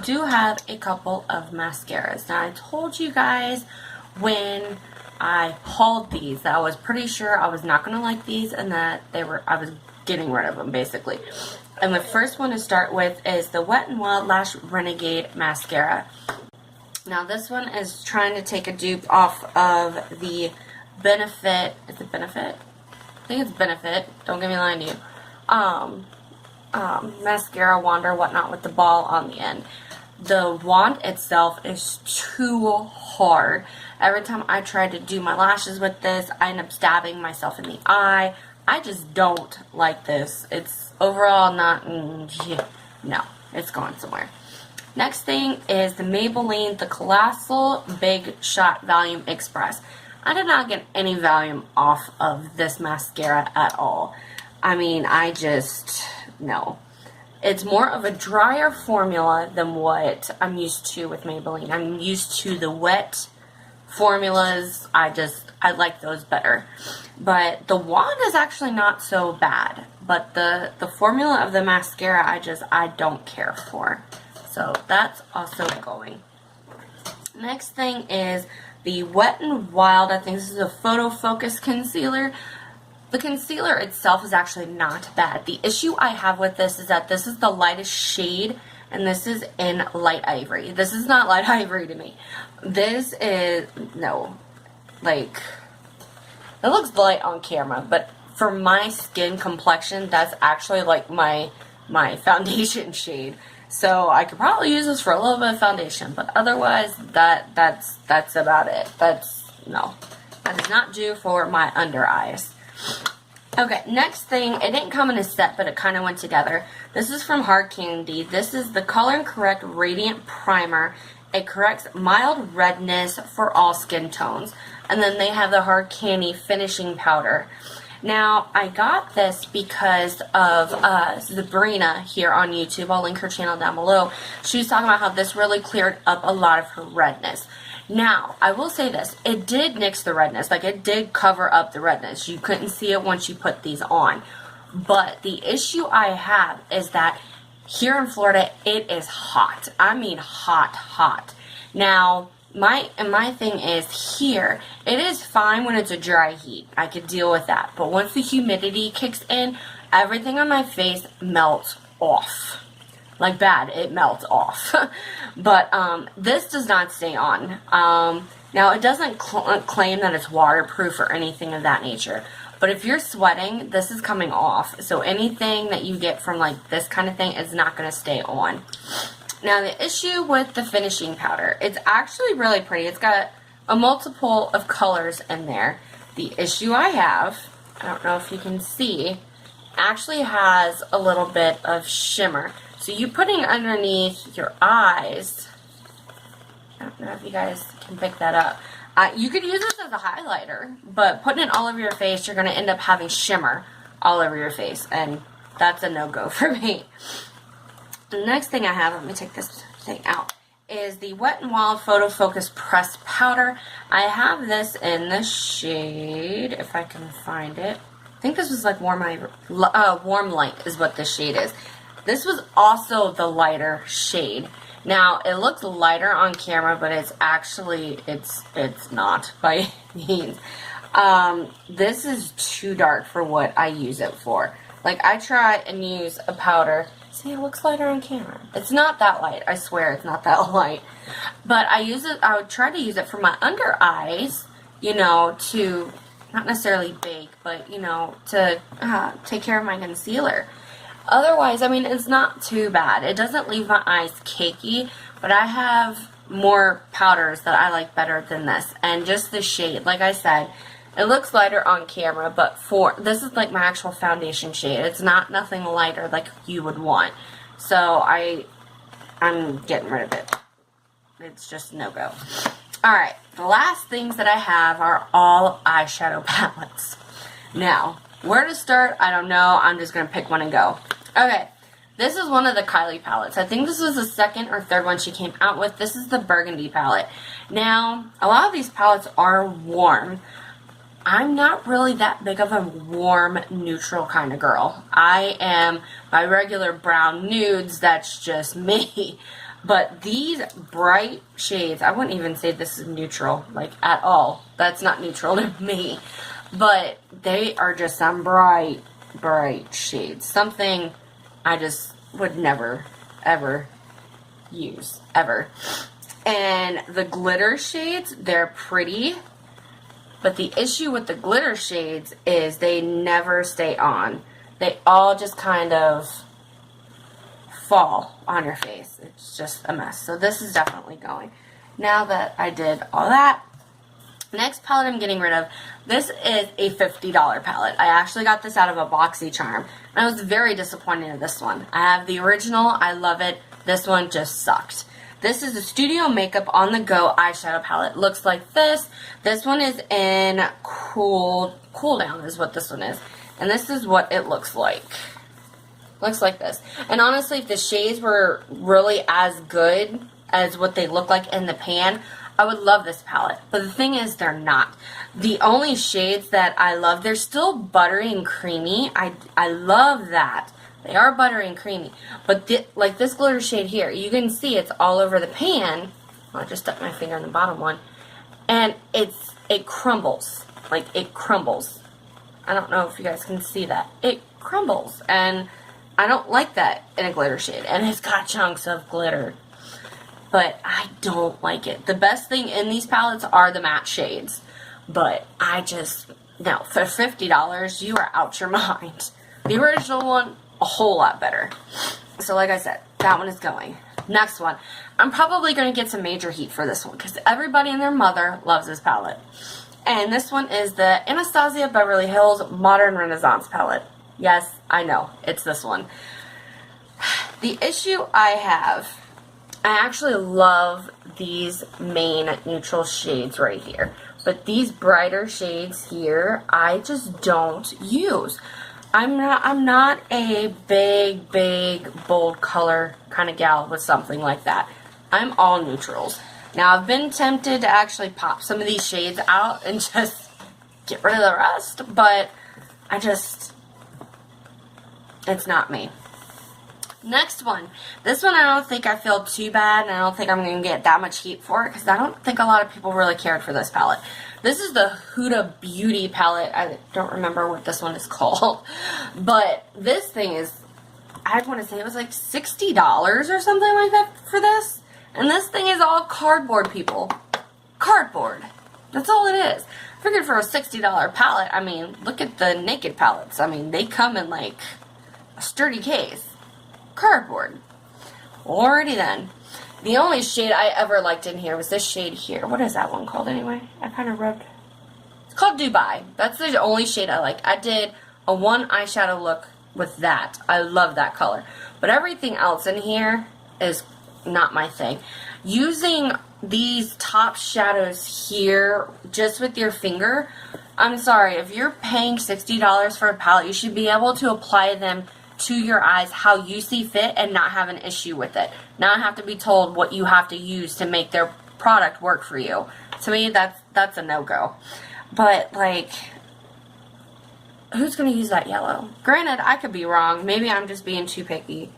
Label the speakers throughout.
Speaker 1: do have a couple of mascaras. Now, I told you guys when I hauled these that I was pretty sure I was not going to like these and that I was getting rid of them, basically. And the first one to start with is the Wet n Wild Lash Renegade Mascara. Now, this one is trying to take a dupe off of the Benefit. Is it Benefit? I think it's Benefit. Don't get me lying to you. Mascara wand or whatnot with the ball on the end. The wand itself is too hard. Every time I try to do my lashes with this, I end up stabbing myself in the eye. I just don't like this. It's overall not, no, it's going somewhere. Next thing is the Maybelline, the Colossal Big Shot Volume Express. I did not get any volume off of this mascara at all. I mean, no. It's more of a drier formula than what I'm used to with Maybelline. I'm used to the wet formulas. I like those better. But the wand is actually not so bad. But the formula of the mascara, I don't care for. So that's also going. Next thing is the Wet n Wild, I think this is a Photofocus concealer. The concealer itself is actually not bad. The issue I have with this is that this is the lightest shade, and this is in light ivory. This is not light ivory to me. This is, no, like, it looks light on camera, but for my skin complexion, that's actually like my foundation shade. So I could probably use this for a little bit of foundation, but otherwise, that's about it. No, that is not due for my under eyes. Okay, next thing, it didn't come in a set, but it kind of went together. This is from Hard Candy. This is the Color & Correct Radiant Primer. It corrects mild redness for all skin tones. And then they have the Hard Candy Finishing Powder. Now, I got this because of Sabrina here on YouTube. I'll link her channel down below. She was talking about how this really cleared up a lot of her redness. Now, I will say this. It did nix the redness. Like, it did cover up the redness. You couldn't see it once you put these on. But the issue I have is that here in Florida, it is hot. I mean hot, hot. Now, my thing is here, it is fine when it's a dry heat. I could deal with that. But once the humidity kicks in, everything on my face melts off. Like bad, it melts off. But this does not stay on. Now, it doesn't claim that it's waterproof or anything of that nature. But if you're sweating, this is coming off. So anything that you get from like this kind of thing is not going to stay on. Now, the issue with the finishing powder, it's actually really pretty. It's got a multiple of colors in there. The issue I have, I don't know if you can see, actually has a little bit of shimmer. So you putting underneath your eyes, I don't know if you guys can pick that up. You could use this as a highlighter, but putting it all over your face, you're going to end up having shimmer all over your face, and that's a no-go for me. The next thing I have, let me take this thing out, is the Wet n Wild Photofocus Pressed Powder. I have this in the shade, if I can find it. I think this was like Warm Light is what this shade is. This was also the lighter shade. Now, it looks lighter on camera, but it's actually, it's not by any means. This is too dark for what I use it for. Like, I try and use a powder. See, it looks lighter on camera. It's not that light. I swear it's not that light. But I would try to use it for my under eyes, you know, to, not necessarily bake, but, you know, to take care of my concealer. Otherwise, I mean, it's not too bad. It doesn't leave my eyes cakey, but I have more powders that I like better than this. And just the shade, like I said, it looks lighter on camera, but this is like my actual foundation shade. It's not nothing lighter like you would want. So I'm getting rid of it. It's just no-go. Alright, the last things that I have are all eyeshadow palettes. Now, where to start, I don't know. I'm just going to pick one and go. Okay, this is one of the Kylie palettes. I think this was the second or third one she came out with. This is the Burgundy palette. Now, a lot of these palettes are warm. I'm not really that big of a warm, neutral kind of girl. I am my regular brown nudes. That's just me. But these bright shades, I wouldn't even say this is neutral, like, at all. That's not neutral to me. But they are just some bright, bright shades. Something I just would never, ever use. Ever. And the glitter shades, they're pretty. But the issue with the glitter shades is they never stay on. They all just kind of fall on your face. It's just a mess. So this is definitely going. Now that I did all that, next palette I'm getting rid of. This is a $50 palette. I actually got this out of a BoxyCharm. And I was very disappointed in this one. I have the original. I love it. This one just sucked. This is a Studio Makeup On The Go eyeshadow palette. Looks like this. This one is in Cool Down is what this one is. And this is what it looks like. Looks like this. And honestly, if the shades were really as good as what they look like in the pan, I would love this palette. But the thing is, they're not. The only shades that I love, they're still buttery and creamy. I love that. They are buttery and creamy. But like this glitter shade here, you can see it's all over the pan. I just stuck my finger in the bottom one. And it crumbles. Like, it crumbles. I don't know if you guys can see that. It crumbles. And I don't like that in a glitter shade. And it's got chunks of glitter. But I don't like it. The best thing in these palettes are the matte shades. But I just, no, for $50, you are out your mind. The original one, a whole lot better. So like I said, that one is going. Next one. I'm probably going to get some major heat for this one because everybody and their mother loves this palette. And this one is the Anastasia Beverly Hills Modern Renaissance palette. Yes, I know. It's this one. The issue I have, I actually love these main neutral shades right here. But these brighter shades here, I just don't use. I'm not a big, bold color kind of gal with something like that. I'm all neutrals. Now, I've been tempted to actually pop some of these shades out and just get rid of the rest, but it's not me. Next one. This one I don't think I feel too bad, and I don't think I'm going to get that much heat for it, because I don't think a lot of people really cared for this palette. This is the Huda Beauty palette. I don't remember what this one is called. But this thing is, I want to say it was like $60 or something like that for this. And this thing is all cardboard, people. Cardboard. That's all it is. I figured for a $60 palette, I mean, look at the Naked palettes. I mean, they come in like a sturdy case. Cardboard. Alrighty then. The only shade I ever liked in here was this shade here. What is that one called anyway? I kind of rubbed. It's called Dubai. That's the only shade I like. I did a one eyeshadow look with that. I love that color. But everything else in here is not my thing. Using these top shadows here just with your finger, I'm sorry. If you're paying $60 for a palette, you should be able to apply them to your eyes how you see fit and not have an issue with it. Not have to be told what you have to use to make their product work for you. To me, that's a no-go. But, like, who's going to use that yellow? Granted, I could be wrong. Maybe I'm just being too picky.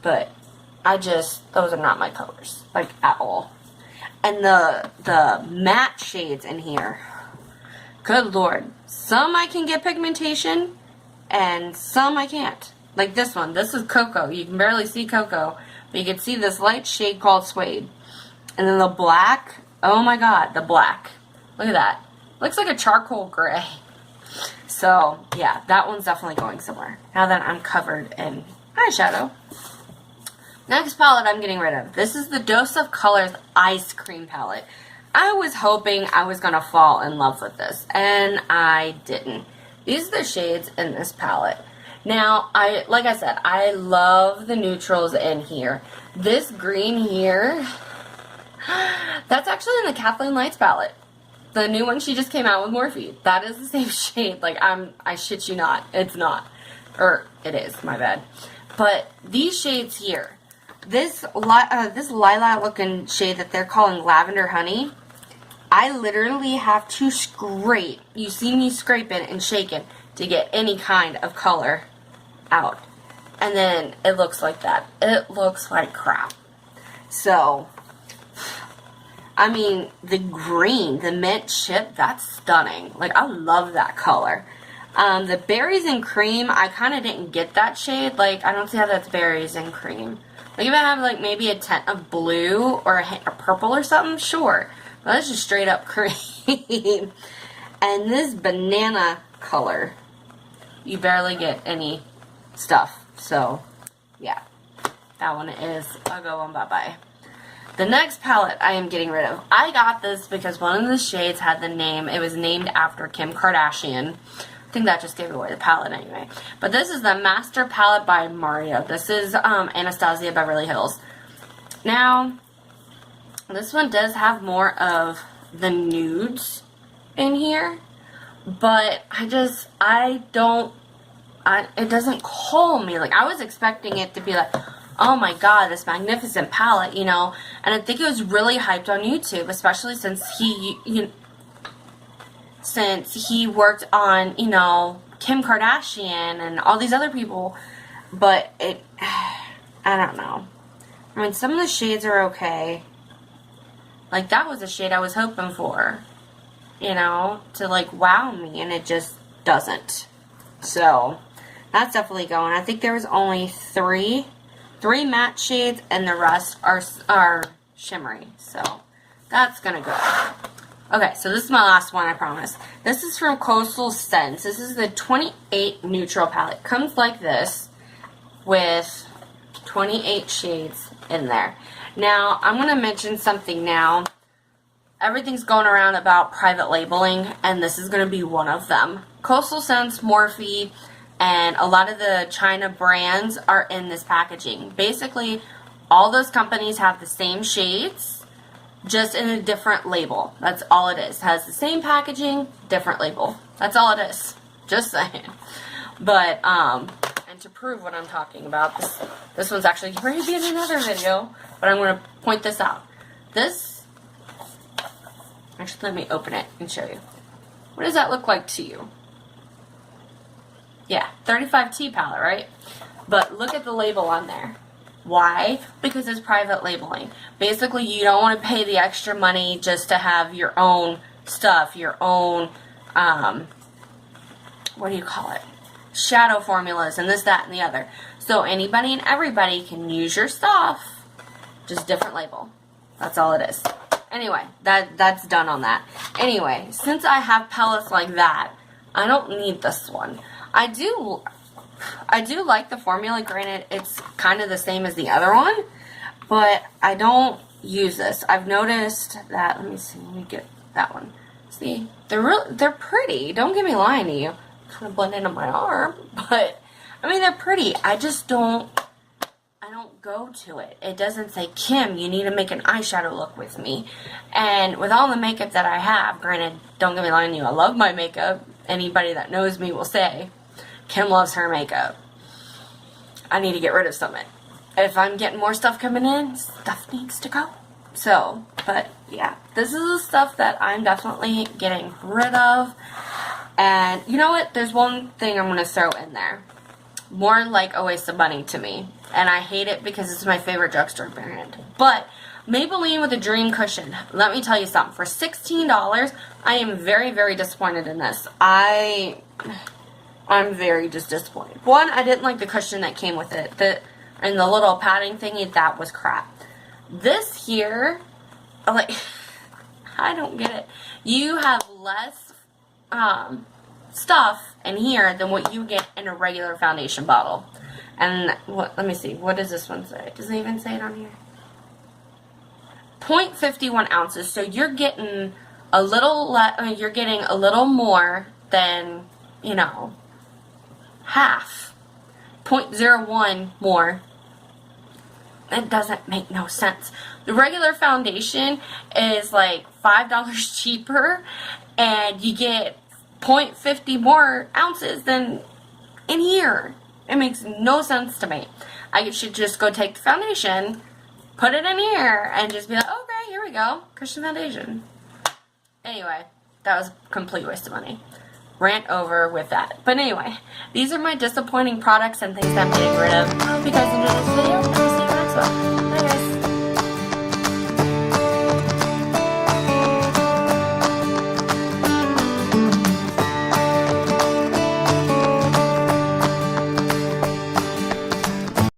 Speaker 1: But those are not my colors. Like, at all. And the matte shades in here, good lord. Some I can get pigmentation, and some I can't. Like this one. This is Cocoa. You can barely see Cocoa. But you can see this light shade called Suede. And then the black. Oh my god, the black. Look at that. Looks like a charcoal gray. So, yeah, that one's definitely going somewhere. Now that I'm covered in eyeshadow. Next palette I'm getting rid of. This is the Dose of Colors Eyescream palette. I was hoping I was going to fall in love with this. And I didn't. These are the shades in this palette. Now, like I said, I love the neutrals in here. This green here, that's actually in the Kathleen Lights palette. The new one she just came out with Morphe. That is the same shade. Like, I shit you not. It's not. Or, it is. My bad. But these shades here, this lilac looking shade that they're calling Lavender Honey, I literally have to scrape. You see me scraping and shaking to get any kind of color out. And then it looks like that. It looks like crap. So, I mean, the green, the mint chip, that's stunning. Like, I love that color. The berries and cream, I kind of didn't get that shade. Like, I don't see how that's berries and cream. Like, if I have, like, maybe a tint of blue or a hint of purple or something, sure. But that's just straight up cream. And this banana color, you barely get any stuff. So, yeah. That one is a go on bye-bye. The next palette I am getting rid of. I got this because one of the shades had the name. It was named after Kim Kardashian. I think that just gave away the palette anyway. But this is the Master Palette by Mario. This is Anastasia Beverly Hills. Now, this one does have more of the nudes in here. But it doesn't call me. Like, I was expecting it to be like, oh my god, this magnificent palette, you know. And I think it was really hyped on YouTube, especially since he worked on, you know, Kim Kardashian and all these other people. But I don't know. I mean, some of the shades are okay. Like, that was a shade I was hoping for, you know, to, like, wow me, and it just doesn't. So, that's definitely going. I think there was only three matte shades, and the rest are shimmery. So, that's gonna go. Okay, so this is my last one, I promise. This is from Coastal Scents. This is the 28 Neutral palette. Comes like this with 28 shades in there. Now, I'm going to mention something now. Everything's going around about private labeling, and this is going to be one of them. Coastal Scents, Morphe, and a lot of the China brands are in this packaging. Basically, all those companies have the same shades, just in a different label. That's all it is. It has the same packaging, different label. That's all it is. Just saying. But, and to prove what I'm talking about, this one's actually going to be in another video, but I'm going to point this out. This, actually let me open it and show you. What does that look like to you? Yeah, 35T palette, right? But look at the label on there. Why? Because it's private labeling. Basically, you don't want to pay the extra money just to have your own stuff, your own, what do you call it? Shadow formulas and this, that, and the other. So anybody and everybody can use your stuff, just different label. That's all it is. Anyway, that's done on that. Anyway, since I have palettes like that, I don't need this one. I do like the formula. Granted, it's kind of the same as the other one, but I don't use this. I've noticed that. Let me see. Let me get that one. See, they're pretty. Don't get me lying to you. Kind of blend into my arm, but I mean, they're pretty. I just don't go to it. It doesn't say, Kim, you need to make an eyeshadow look with me. And with all the makeup that I have, granted, don't get me lying to you, I love my makeup. Anybody that knows me will say, Kim loves her makeup. I need to get rid of some of it. If I'm getting more stuff coming in, stuff needs to go. So, but yeah, this is the stuff that I'm definitely getting rid of. And you know what? There's one thing I'm going to throw in there. More like a waste of money to me. And I hate it because it's my favorite drugstore brand. But Maybelline with a Dream Cushion. Let me tell you something. For $16, I am very, very disappointed in this. I'm very just disappointed. One, I didn't like the cushion that came with it. And the little padding thingy, that was crap. This here, like, I don't get it. You have less stuff in here than what you get in a regular foundation bottle. And let me see, what does this one say? Does it even say it on here? 0.51 ounces. So you're getting a little you're getting a little more than, you know, half. 0.01 more. It doesn't make no sense. The regular foundation is like $5 cheaper, and you get 0.50 more ounces than in here. It makes no sense to me. I should just go take the foundation, put it in here, and just be like, okay, here we go, cushion foundation. Anyway, that was a complete waste of money. Rant over with that. But anyway, these are my disappointing products and things that I'm getting rid of. I hope you guys enjoyed this video. I'll see you next one. Bye guys.